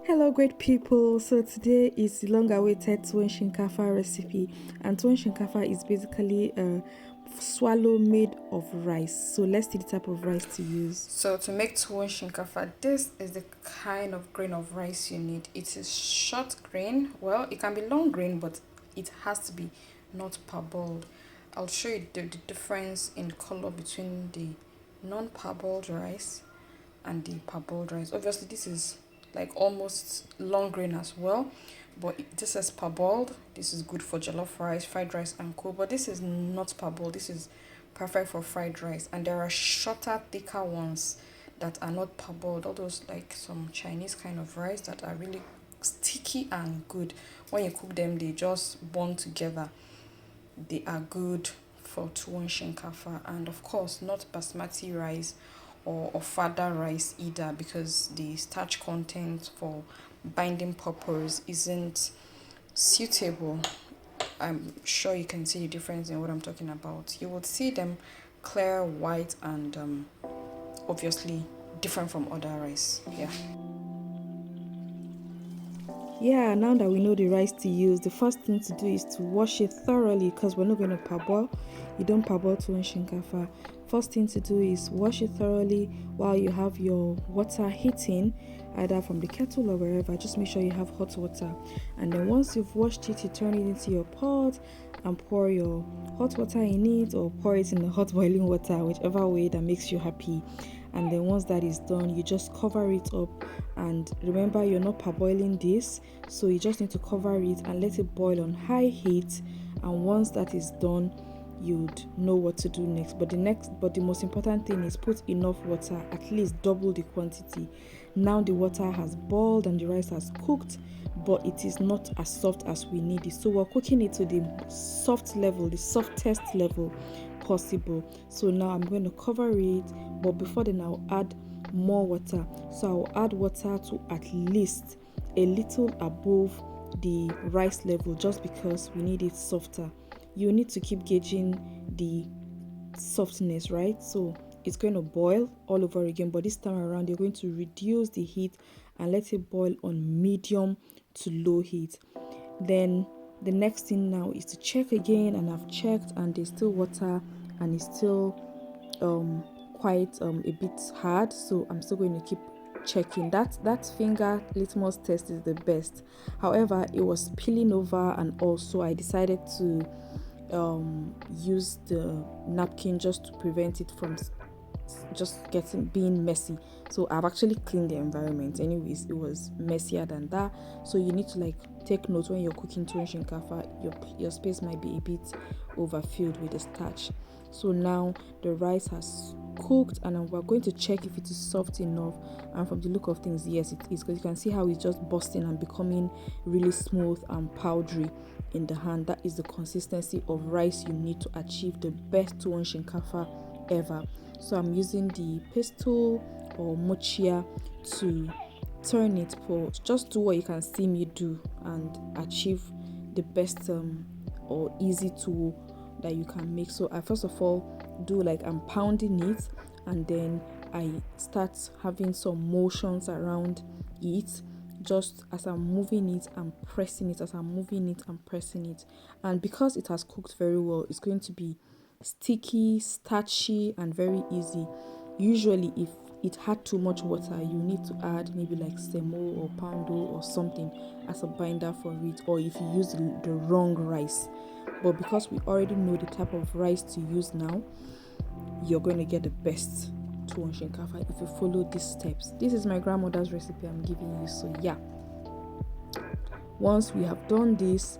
Hello, great people. So today is the long-awaited Tuwon Shinkafa recipe, and Tuwon Shinkafa is basically a swallow made of rice. So let's see the type of rice to use. So to make Tuwon Shinkafa, this is the kind of grain of rice you need. It is short grain. Well, it can be long grain, but it has to be not parboiled. I'll show you the difference in color between the non-parboiled rice and the parboiled rice. Obviously, this is like almost long grain as well, but this is parboiled. This is good for jollof rice, fried rice, and co. But this is not parboiled. This is perfect for fried rice. And there are shorter, thicker ones that are not parboiled. All those like some Chinese kind of rice that are really sticky and good. When you cook them, they just bond together. They are good for tuwon shinkafa, and of course not basmati rice or fada rice either, because the starch content for binding purpose isn't suitable. I'm sure you can see the difference in what I'm talking about. You would see them clear white and obviously different from other rice. Yeah. Yeah, now that we know the rice to use, the first thing to do is to wash it thoroughly because we're not going to parboil. You don't parboil Tuwon Shinkafa. First thing to do is wash it thoroughly while you have your water heating, either from the kettle or wherever. Just make sure you have hot water. And then once you've washed it, you turn it into your pot and pour your hot water in it, or pour it in the hot boiling water, whichever way that makes you happy. And then once that is done, you just cover it up. And remember, you're not parboiling this, so you just need to cover it and let it boil on high heat. And once that is done, you'd know what to do next. But the most important thing is put enough water, at least double the quantity. Now the water has boiled and the rice has cooked, but it is not as soft as we need it. So we're cooking it to the soft level, the softest level possible. So now I'm going to cover it, but before then I'll add more water. So I'll add water to at least a little above the rice level, just because we need it softer. You need to keep gauging the softness, right? So it's going to boil all over again, but this time around you're going to reduce the heat and let it boil on medium to low heat. Then the next thing now is to check again, and I've checked and there's still water and it's still quite a bit hard, so I'm still going to keep checking. That finger litmus test is the best. However, it was peeling over, and also I decided to use the napkin just to prevent it from just being messy. So I've actually cleaned the environment. Anyways, it was messier than that. So you need to like take note when you're cooking tuwon shinkafa. Your space might be a bit overfilled with the starch. So now the rice has cooked, and we're going to check if it is soft enough. And from the look of things, yes, it is, because you can see how it's just busting and becoming really smooth and powdery in the hand. That is the consistency of rice you need to achieve the best tuwon shinkafa ever. So I'm using the pestle or mochia to turn it, for just do what you can see me do and achieve the best or easy tool that you can make. So I first of all do like I'm pounding it, and then I start having some motions around it, just as I'm moving it and pressing it, as I'm moving it and pressing it. And because it has cooked very well, it's going to be sticky, starchy, and very easy. Usually if it had too much water, you need to add maybe like semo or poundo or something as a binder for it, or if you use the wrong rice. But because we already know the type of rice to use now, you're going to get the best tuwon shinkafa if you follow these steps. This is my grandmother's recipe I'm giving you. So yeah, once we have done this,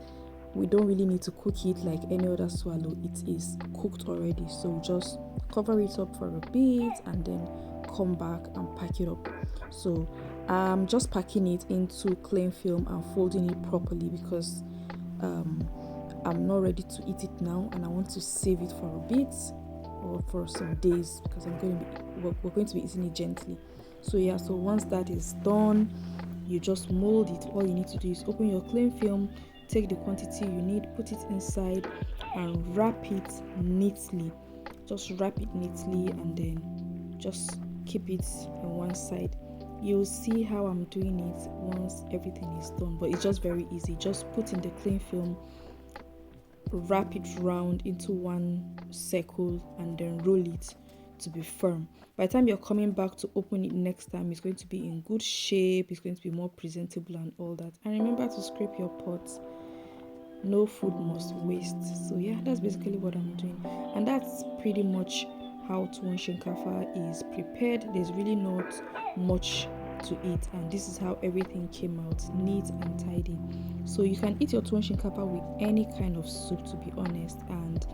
we don't really need to cook it like any other swallow. It is cooked already, so just cover it up for a bit and then come back and pack it up. So I'm just packing it into cling film and folding it properly, because I'm not ready to eat it now, and I want to save it for a bit or for some days, because we're going to be eating it gently. So yeah, so once that is done, you just mold it. All you need to do is open your cling film, take the quantity you need, put it inside, and wrap it neatly. Just wrap it neatly, and then just keep it on one side. You'll see how I'm doing it once everything is done, but it's just very easy. Just put in the cling film, wrap it round into one circle, and then roll it to be firm. By the time you're coming back to open it next time, it's going to be in good shape, it's going to be more presentable and all that. And remember to scrape your pots. No food must waste. So yeah, that's basically what I'm doing, and that's pretty much how Tuwon Shinkafa is prepared. There's really not much to eat, and this is how everything came out, neat and tidy. So you can eat your Tuwon Shinkafa with any kind of soup, to be honest, and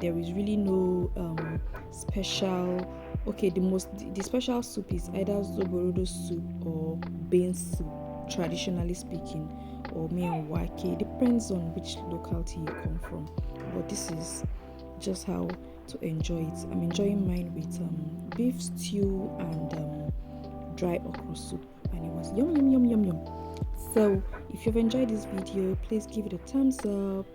there is really no special. Okay, the special soup is either zoborodo soup or bean soup, traditionally speaking, or miyan wake. Depends on which locality you come from, but this is just how to enjoy it. I'm enjoying mine with beef stew and dry okra soup, and it was yum yum yum yum yum. So if you've enjoyed this video, please give it a thumbs up,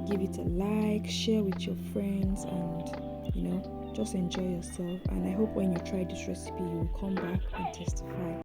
give it a like, share with your friends, and just enjoy yourself. And I hope when you try this recipe, you will come back and testify.